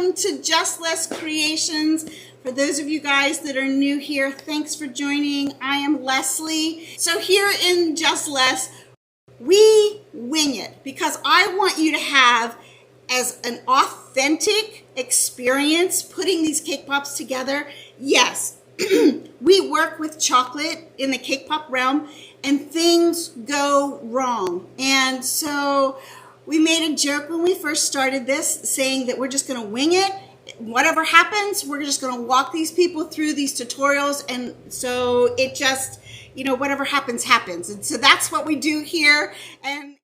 welcome to Just Less Creations. For those of you guys that are new here, thanks for joining. I am Leslie. So here in Just Less, we wing it because I want you to have as an authentic experience putting these cake pops together. Yes, we work with chocolate in the cake pop realm and things go wrong. And so we made a joke when we first started this saying that we're just going to wing it. Whatever happens, we're just going to walk these people through these tutorials. And so it just, whatever happens, happens. And so that's what we do here. And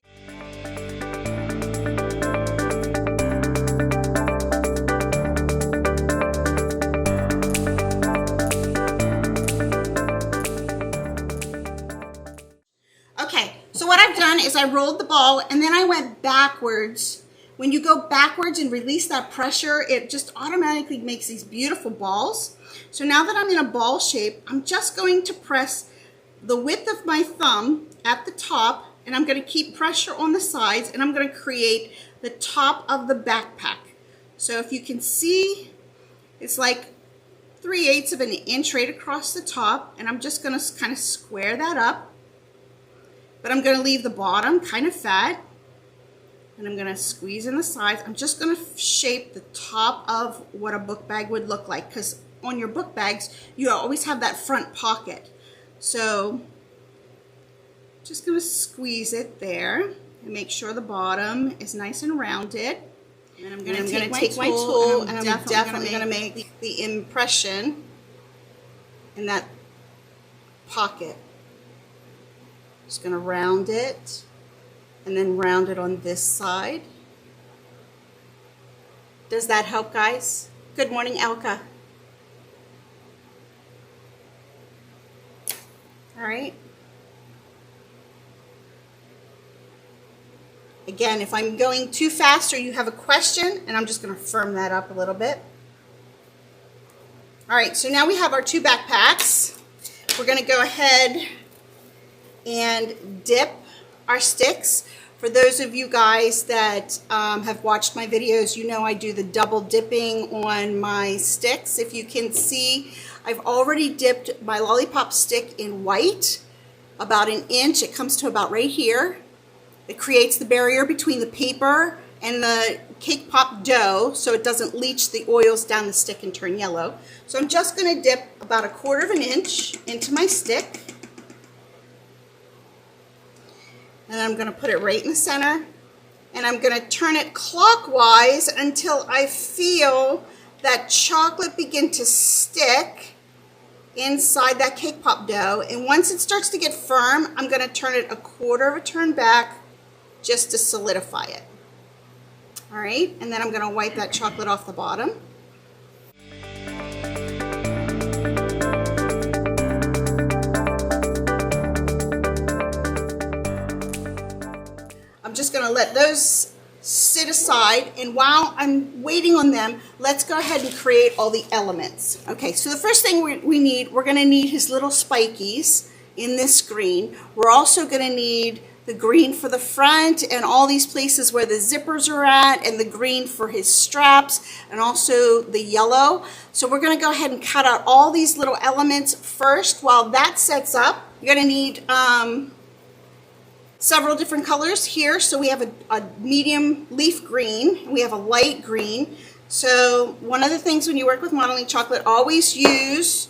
so what I've done is I rolled the ball and then I went backwards. When you go backwards and release that pressure, it just automatically makes these beautiful balls. So now that I'm in a ball shape, I'm just going to press the width of my thumb at the top, and I'm going to keep pressure on the sides, and I'm going to create the top of the backpack. So if you can see, it's like 3/8 of an inch right across the top, and I'm just going to kind of square that up. But I'm going to leave the bottom kind of fat, and I'm going to squeeze in the sides. I'm just going to shape the top of what a book bag would look like, because on your book bags, you always have that front pocket. So just going to squeeze it there and make sure the bottom is nice and rounded. And I'm going to take my tool and I'm definitely going to make the impression in that pocket. Just going to round it and then round it on this side. Does that help, guys? Good morning, Elka. All right. Again, if I'm going too fast or you have a question, and I'm just going to firm that up a little bit. All right, so now we have our two backpacks. We're going to go ahead and dip our sticks. For those of you guys that have watched my videos, you know I do the double dipping on my sticks. If you can see, I've already dipped my lollipop stick in white, about 1 inch. It comes to about right here. It creates the barrier between the paper and the cake pop dough so it doesn't leach the oils down the stick and turn yellow. So I'm just going to dip about 1/4 inch into my stick. And I'm going to put it right in the center, and I'm going to turn it clockwise until I feel that chocolate begin to stick inside that cake pop dough. And once it starts to get firm, I'm going to turn it 1/4 turn back just to solidify it. All right, and then I'm going to wipe that chocolate off the bottom. Just going to let those sit aside, and while I'm waiting on them, let's go ahead and create all the elements. Okay, so the first thing we're going to need his little spikies in this green. We're also going to need the green for the front and all these places where the zippers are at, and the green for his straps, and also the yellow. So we're going to go ahead and cut out all these little elements first. While that sets up, you're going to need several different colors here. So we have a medium leaf green, we have a light green. So one of the things when you work with modeling chocolate, always use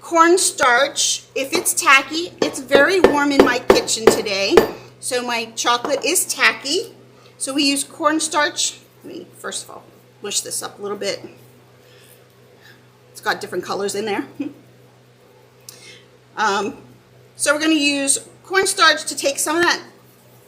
cornstarch. If it's tacky, it's very warm in my kitchen today, so my chocolate is tacky. So we use cornstarch. Let me first of all mush this up a little bit. It's got different colors in there. So we're going to use cornstarch to take some of that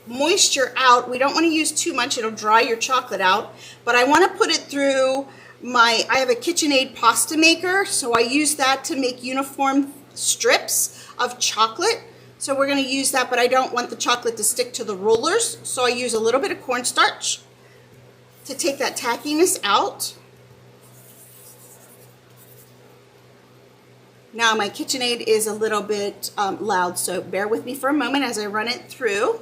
moisture out. We don't want to use too much, it'll dry your chocolate out, but I want to put it through I have a KitchenAid pasta maker, so I use that to make uniform strips of chocolate. So we're going to use that, but I don't want the chocolate to stick to the rollers, so I use a little bit of cornstarch to take that tackiness out. Now my KitchenAid is a little bit loud, so bear with me for a moment as I run it through.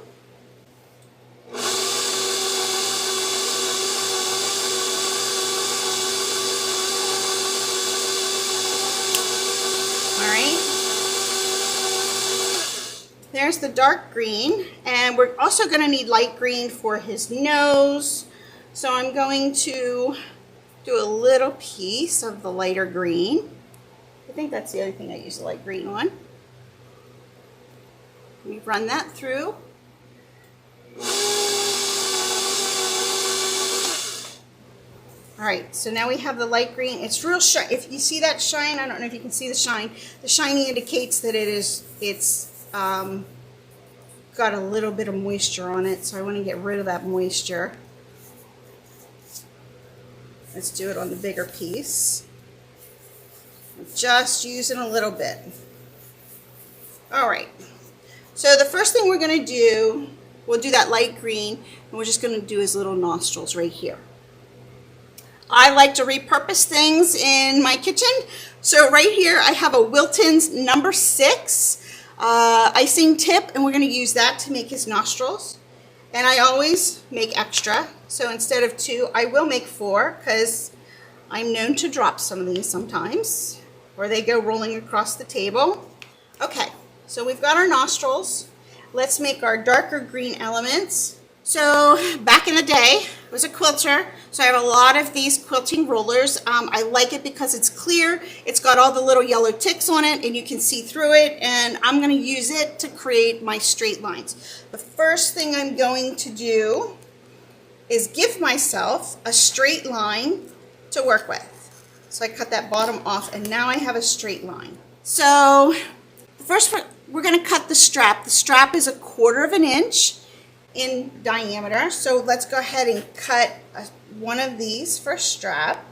there's the dark green, and we're also going to need light green for his nose. So I'm going to do a little piece of the lighter green. I think that's the only thing I use the light green on. We run that through. All right, so now we have the light green. It's real shiny. If you see that shine, I don't know if you can see the shine. The shiny indicates that it's got a little bit of moisture on it, so I want to get rid of that moisture. Let's do it on the bigger piece. I'm just using a little bit. All right, so the first thing we're going to do, we'll do that light green, and we're just going to do his little nostrils right here. I like to repurpose things in my kitchen. So right here I have a Wilton's number 6 icing tip, and we're going to use that to make his nostrils. And I always make extra. So instead of 2, I will make 4, because I'm known to drop some of these sometimes, or they go rolling across the table. Okay, so we've got our nostrils. Let's make our darker green elements. So back in the day, I was a quilter, so I have a lot of these quilting rollers. I like it because it's clear, it's got all the little yellow ticks on it, and you can see through it, and I'm going to use it to create my straight lines. The first thing I'm going to do is give myself a straight line to work with. So I cut that bottom off, and now I have a straight line. So first we're going to cut the strap. The strap is 1/4 inch in diameter, so let's go ahead and cut one of these for a strap.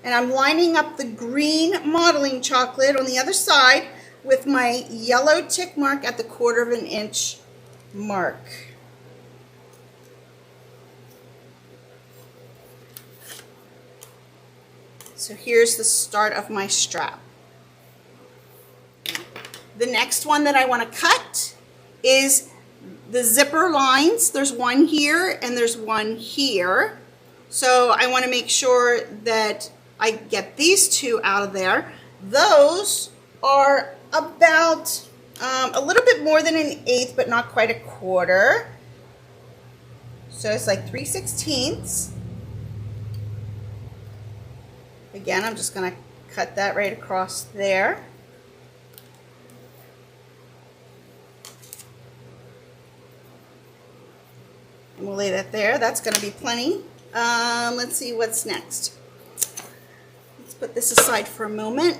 And I'm lining up the green modeling chocolate on the other side with my yellow tick mark at the 1/4 inch mark. So here's the start of my strap. The next one that I want to cut is the zipper lines. There's one here and there's one here. So I want to make sure that I get these 2 out of there. Those are about a little bit more than 1/8, but not quite 1/4. So it's like 3/16. Again, I'm just going to cut that right across there. And we'll lay that there. That's going to be plenty. Let's see what's next. Let's put this aside for a moment.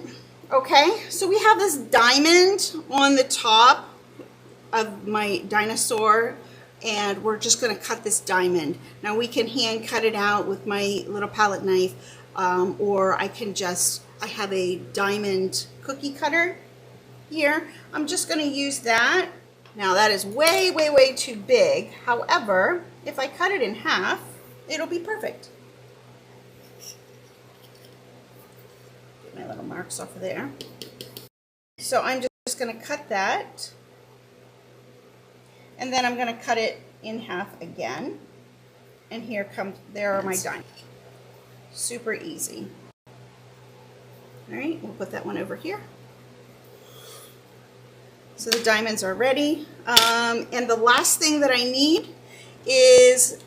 Okay, so we have this diamond on the top of my dinosaur, and we're just going to cut this diamond. Now we can hand cut it out with my little palette knife, or I have a diamond cookie cutter here. I'm just going to use that. Now that is way, way, way too big. However, if I cut it in half, it'll be perfect. Get my little marks off of there. So I'm just going to cut that. And then I'm going to cut it in half again. And there are my diamonds. Super easy. All right, we'll put that one over here. So the diamonds are ready. And the last thing that I need is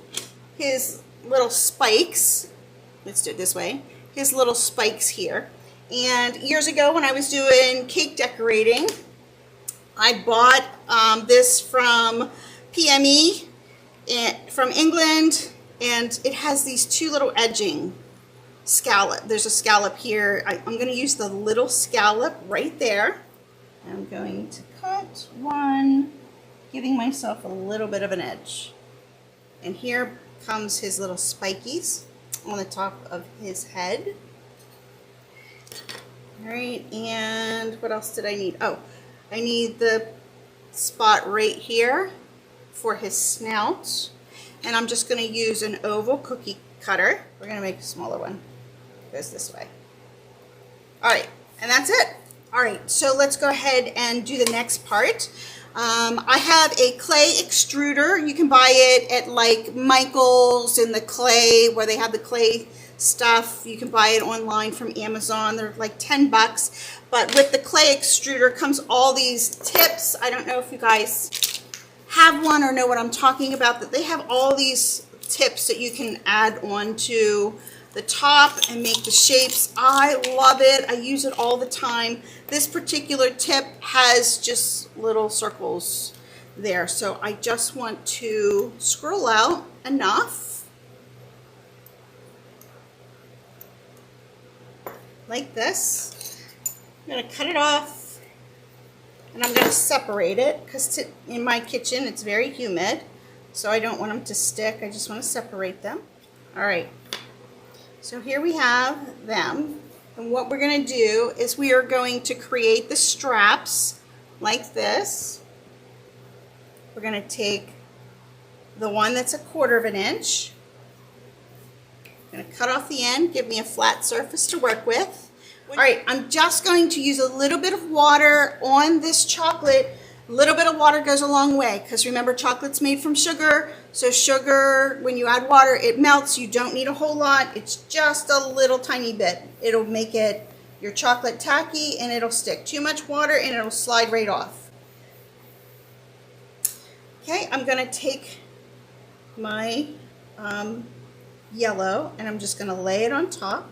his little spikes. Let's do it this way. His little spikes here. And years ago when I was doing cake decorating, I bought this from PME from England, and it has these 2 little edging scallop. There's a scallop here. I'm going to use the little scallop right there. I'm going to cut one, giving myself a little bit of an edge. And here comes his little spikies on the top of his head. All right, and what else did I need? Oh, I need the spot right here for his snout. And I'm just going to use an oval cookie cutter. We're going to make a smaller one. It goes this way. All right, and that's it. All right, so let's go ahead and do the next part. I have a clay extruder. You can buy it at like Michael's in the clay, where they have the clay stuff. You can buy it online from Amazon. They're like 10 bucks. But with the clay extruder comes all these tips. I don't know if you guys have one or know what I'm talking about, that they have all these tips that you can add on to the top and make the shapes. I love it. I use it all the time. This particular tip has just little circles there, so I just want to scroll out enough like this. I'm going to cut it off and I'm going to separate it because in my kitchen it's very humid, so I don't want them to stick. I just want to separate them. All right, so here we have them, and what we're going to do is we are going to create the straps like this. We're going to take the one that's 1/4 inch. I'm going to cut off the end, give me a flat surface to work with. All right, I'm just going to use a little bit of water on this chocolate. A little bit of water goes a long way, because remember, chocolate's made from sugar. So sugar, when you add water, it melts. You don't need a whole lot. It's just a little tiny bit. It'll make your chocolate tacky and it'll stick. Too much water and it'll slide right off. Okay, I'm going to take my yellow and I'm just going to lay it on top.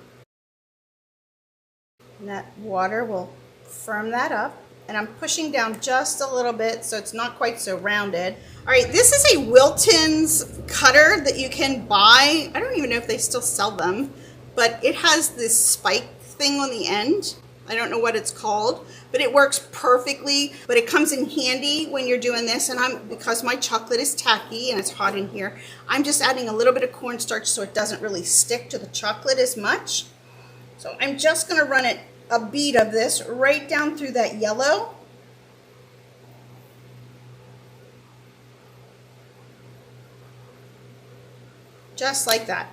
And that water will firm that up. And I'm pushing down just a little bit so it's not quite so rounded. All right, this is a Wilton's cutter that you can buy. I don't even know if they still sell them, but it has this spike thing on the end. I don't know what it's called, but it works perfectly. But it comes in handy when you're doing this, and because my chocolate is tacky and it's hot in here, I'm just adding a little bit of cornstarch so it doesn't really stick to the chocolate as much. So I'm just going to run a bead of this right down through that yellow. Just like that.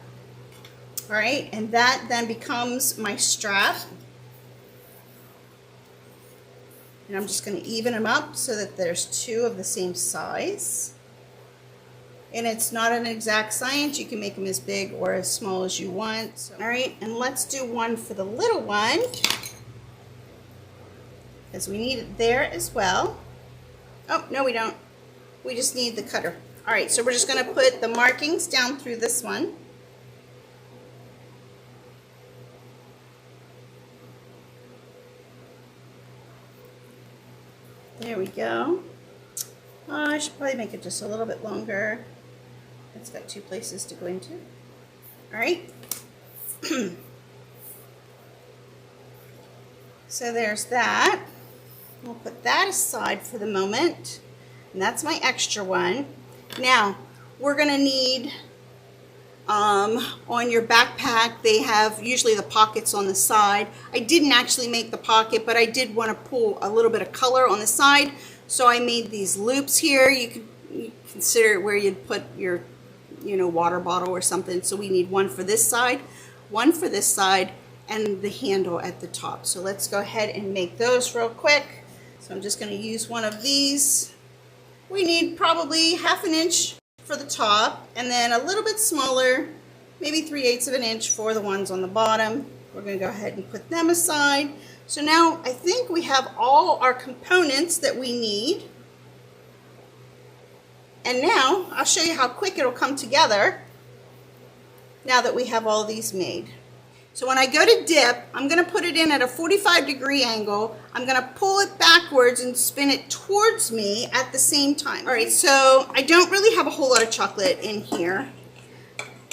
All right, and that then becomes my strap. And I'm just going to even them up so that there's two of the same size. And it's not an exact science. You can make them as big or as small as you want. So, all right, and let's do one for the little one, because we need it there as well. Oh, no, we don't. We just need the cutter. All right, so we're just going to put the markings down through this one. There we go. I should probably make it just a little bit longer. It's got two places to go into. All right. So there's that. We'll put that aside for the moment. And that's my extra one. Now, we're going to need, on your backpack, they have usually the pockets on the side. I didn't actually make the pocket, but I did want to pull a little bit of color on the side. So I made these loops here. You can consider where you'd put your, water bottle or something. So we need one for this side, one for this side, and the handle at the top. So let's go ahead and make those real quick. So I'm just going to use one of these. We need probably 1/2 inch for the top, and then a little bit smaller, maybe 3/8 of an inch for the ones on the bottom. We're going to go ahead and put them aside. So now I think we have all our components that we need. And now I'll show you how quick it'll come together now that we have all these made. So when I go to dip, I'm going to put it in at a 45-degree angle. I'm going to pull it backwards and spin it towards me at the same time. All right, so I don't really have a whole lot of chocolate in here.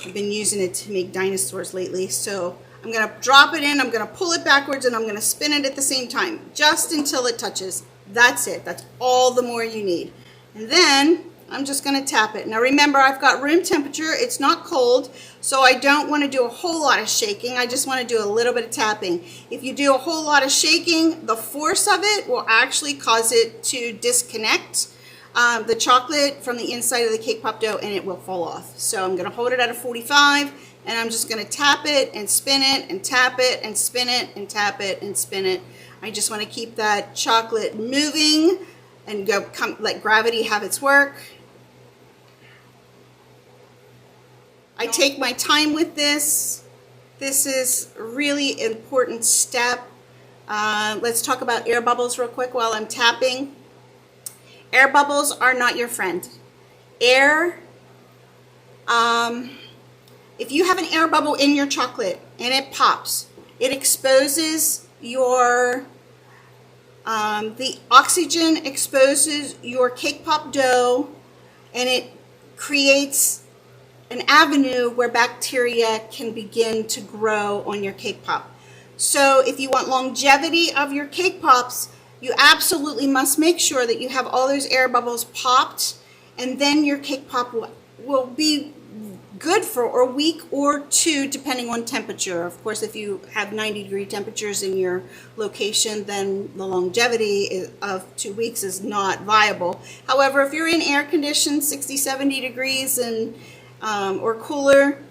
I've been using it to make dinosaurs lately. So I'm going to drop it in, I'm going to pull it backwards, and I'm going to spin it at the same time, just until it touches. That's it. That's all the more you need. And then I'm just going to tap it. Now remember, I've got room temperature. It's not cold, so I don't want to do a whole lot of shaking. I just want to do a little bit of tapping. If you do a whole lot of shaking, the force of it will actually cause it to disconnect the chocolate from the inside of the cake pop dough, and it will fall off. So I'm going to hold it at a 45, and I'm just going to tap it and spin it and tap it and spin it and tap it and spin it. I just want to keep that chocolate moving and let gravity have its work. I take my time with this. This is a really important step. Let's talk about air bubbles real quick while I'm tapping. Air bubbles are not your friend. Air, if you have an air bubble in your chocolate and it pops, it exposes your, the oxygen exposes your cake pop dough, and it creates an avenue where bacteria can begin to grow on your cake pop. So if you want longevity of your cake pops, you absolutely must make sure that you have all those air bubbles popped, and then your cake pop will be good for a week or two, depending on temperature. Of course, if you have 90-degree temperatures in your location, then the longevity of 2 weeks is not viable. However, if you're in air-conditioned 60, 70 degrees and or cooler,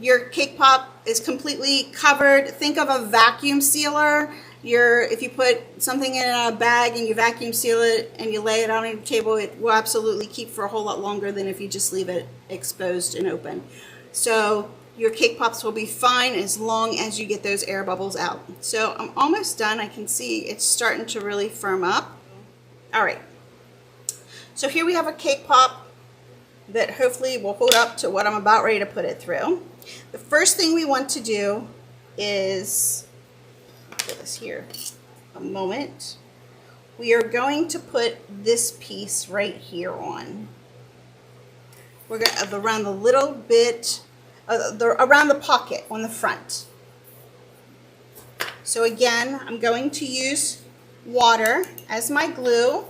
your cake pop is completely covered. Think of a vacuum sealer. If you put something in a bag and you vacuum seal it and you lay it on your table, it will absolutely keep for a whole lot longer than if you just leave it exposed and open. So your cake pops will be fine as long as you get those air bubbles out. So I'm almost done. I can see it's starting to really firm up. All right. So here we have a cake pop that hopefully will hold up to what I'm about ready to put it through. The first thing we want to do is, put this here a moment, we are going to put this piece right here on. We're going to around the little bit, around the pocket on the front. So again, I'm going to use water as my glue,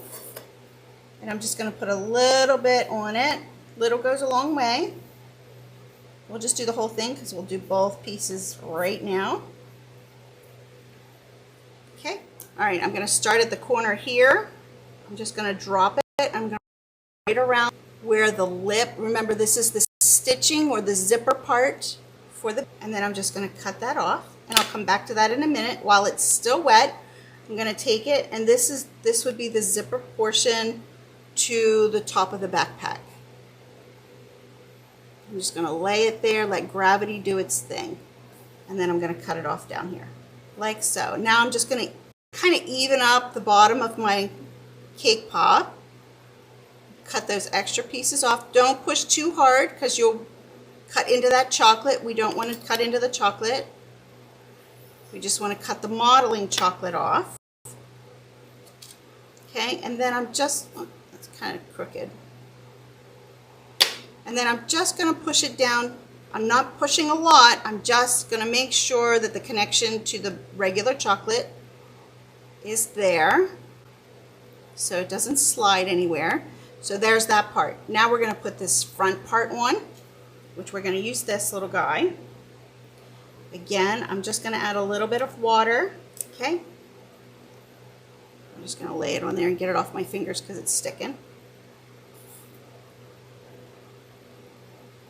and I'm just going to put a little bit on it. Little goes a long way. We'll just do the whole thing because we'll do both pieces right now. Okay, all right, I'm going to start at the corner here. I'm just going to drop it. I'm going to right around where the lip, remember this is the stitching or the zipper part for the, and then I'm just going to cut that off, and I'll come back to that in a minute. While it's still wet, I'm going to take it, and this would be the zipper portion to the top of the backpack. I'm just going to lay it there, let gravity do its thing, and then I'm going to cut it off down here like so. Now I'm just going to kind of even up the bottom of my cake pop. Cut those extra pieces off. Don't push too hard because you'll cut into that chocolate. We don't want to cut into the chocolate. We just want to cut the modeling chocolate off. Okay, and then I'm just, oh, that's kind of crooked. And then I'm just going to push it down. I'm not pushing a lot. I'm just going to make sure that the connection to the regular chocolate is there so it doesn't slide anywhere. So there's that part. Now we're going to put this front part on, which we're going to use this little guy. Again, I'm just going to add a little bit of water. Okay. I'm just going to lay it on there and get it off my fingers because it's sticking.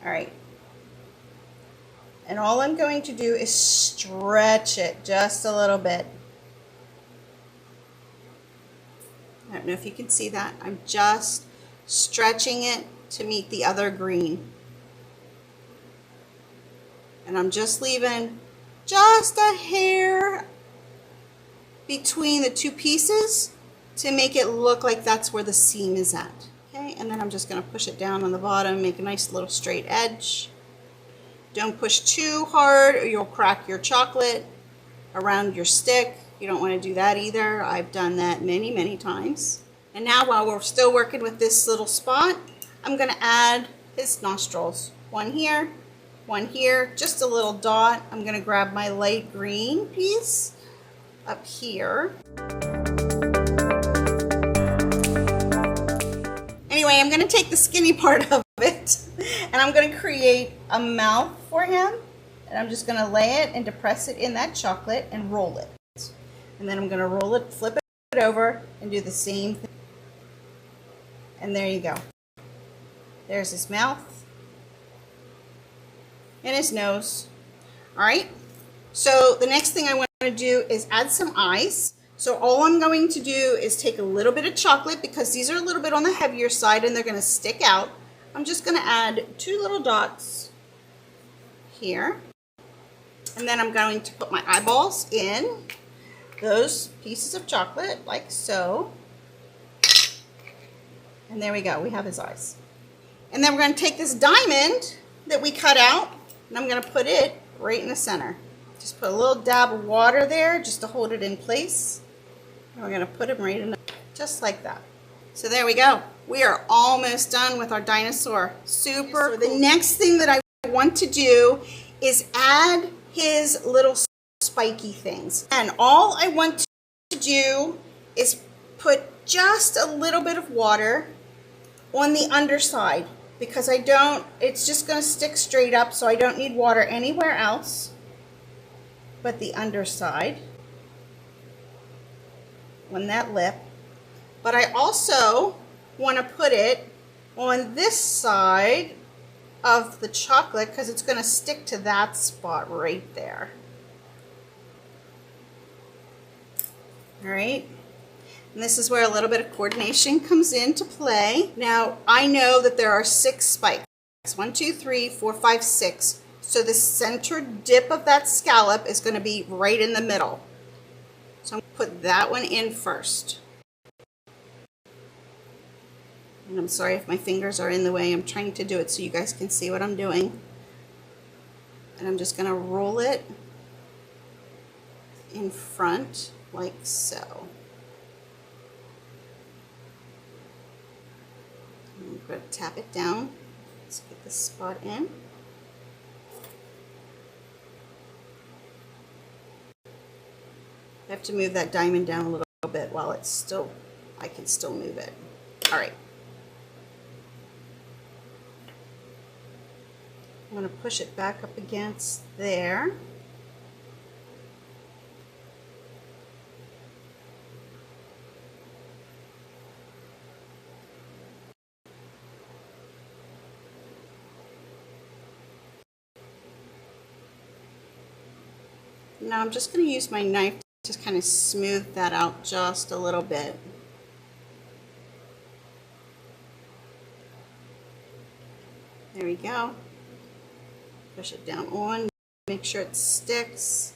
All right. And all I'm going to do is stretch it just a little bit. I don't know if you can see that. I'm just stretching it to meet the other green. And I'm just leaving just a hair between the two pieces to make it look like that's where the seam is at. Okay, and then I'm just going to push it down on the bottom, make a nice little straight edge. Don't push too hard or you'll crack your chocolate around your stick. You don't want to do that either. I've done that many, many times. And now while we're still working with this little spot, I'm going to add his nostrils. One here, just a little dot. I'm going to grab my light green piece up here. Anyway, I'm going to take the skinny part of it and I'm going to create a mouth for him, and I'm just going to lay it and depress it in that chocolate and roll it. And then I'm going to roll it, flip it over, and do the same thing. And there you go. There's his mouth and his nose. All right. So the next thing I want to do is add some eyes. So all I'm going to do is take a little bit of chocolate, because these are a little bit on the heavier side and they're going to stick out. I'm just going to add 2 little dots here. And then I'm going to put my eyeballs in those pieces of chocolate, like so. And there we go, we have his eyes. And then we're going to take this diamond that we cut out, and I'm going to put it right in the center. Just put a little dab of water there just to hold it in place. And we're going to put him right in the, just like that. So there we go. We are almost done with our dinosaur. Super cool. The next thing that I want to do is add his little spiky things. And all I want to do is put just a little bit of water on the underside, because it's just going to stick straight up, so I don't need water anywhere else but the underside on that lip. But I also want to put it on this side of the chocolate because it's going to stick to that spot right there. All right. And this is where a little bit of coordination comes into play. Now, I know that there are 6 spikes. 1, 2, 3, 4, 5, 6. So the center dip of that scallop is going to be right in the middle. So I'm going to put that one in first. And I'm sorry if my fingers are in the way. I'm trying to do it so you guys can see what I'm doing. And I'm just going to roll it in front like so. I'm going to tap it down. Let's get this spot in. I have to move that diamond down a little bit while it's still, I can still move it. All right. I'm going to push it back up against there. Now I'm just going to use my knife to kind of smooth that out just a little bit. There we go. Push it down on, make sure it sticks.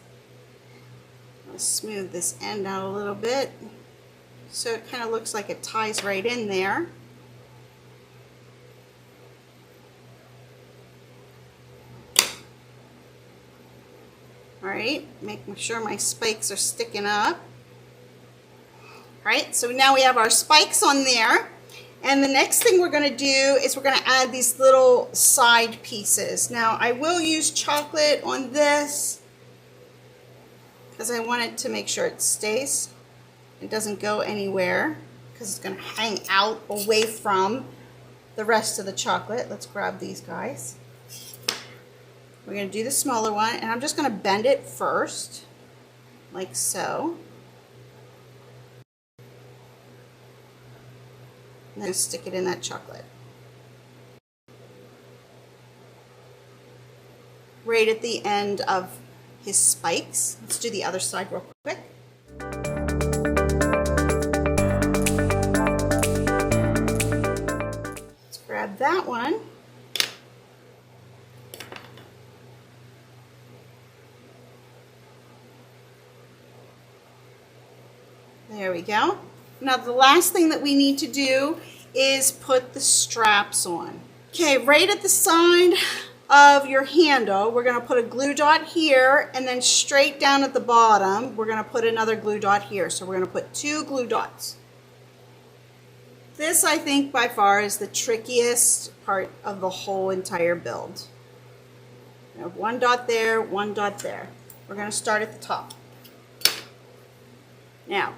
I'll smooth this end out a little bit so it kind of looks like it ties right in there. Alright, making sure my spikes are sticking up. Alright, so now we have our spikes on there. And the next thing we're going to do is we're going to add these little side pieces. Now I will use chocolate on this because I want it to make sure it stays. It doesn't go anywhere because it's going to hang out away from the rest of the chocolate. Let's grab these guys. We're going to do the smaller one, and I'm just going to bend it first, like so. And then stick it in that chocolate. Right at the end of his spikes. Let's do the other side real quick. Let's grab that one. There we go. Now the last thing that we need to do is put the straps on. Okay, right at the side of your handle, we're going to put a glue dot here, and then straight down at the bottom, we're going to put another glue dot here. So we're going to put 2 glue dots. This, I think, by far is the trickiest part of the whole entire build. We have 1 dot there, 1 dot there. We're going to start at the top. Now,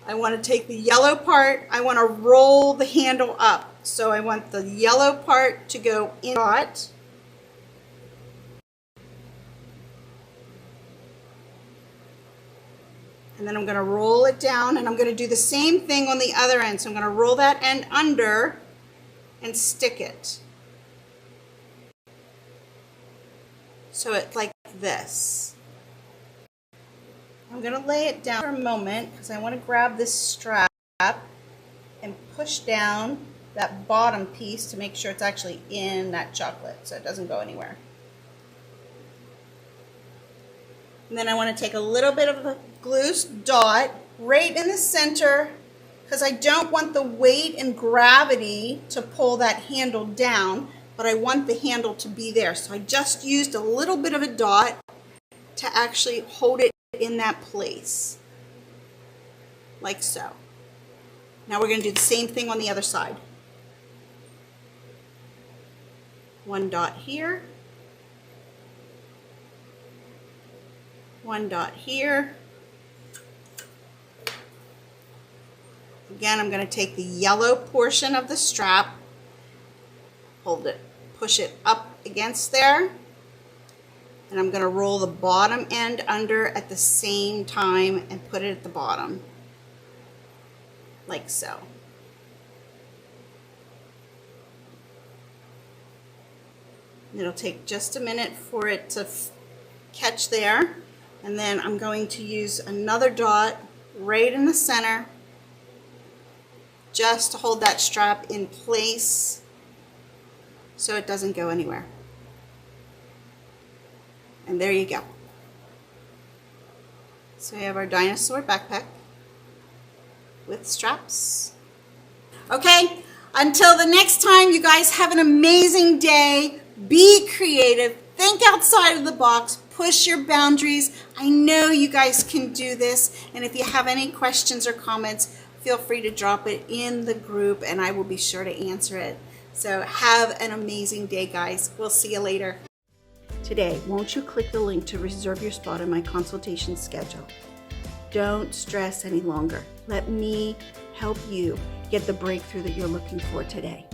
I want to take the yellow part, I want to roll the handle up. So I want the yellow part to go in dot. And then I'm going to roll it down, and I'm going to do the same thing on the other end. So I'm going to roll that end under and stick it. So it's like this. I'm going to lay it down for a moment because I want to grab this strap and push down that bottom piece to make sure it's actually in that chocolate so it doesn't go anywhere. And then I want to take a little bit of a glue dot right in the center because I don't want the weight and gravity to pull that handle down, but I want the handle to be there. So I just used a little bit of a dot to actually hold it in that place, like so. Now we're going to do the same thing on the other side. One dot here, one dot here. Again, I'm going to take the yellow portion of the strap, hold it, push it up against there, and I'm going to roll the bottom end under at the same time and put it at the bottom, like so. It'll take just a minute for it to catch there, and then I'm going to use another dot right in the center just to hold that strap in place so it doesn't go anywhere. And there you go. So we have our dinosaur backpack with straps. Okay, until the next time, you guys have an amazing day. Be creative, think outside of the box, push your boundaries. I know you guys can do this, and if you have any questions or comments, feel free to drop it in the group and I will be sure to answer it. So have an amazing day, guys. We'll see you later. Today, won't you click the link to reserve your spot in my consultation schedule? Don't stress any longer. Let me help you get the breakthrough that you're looking for today.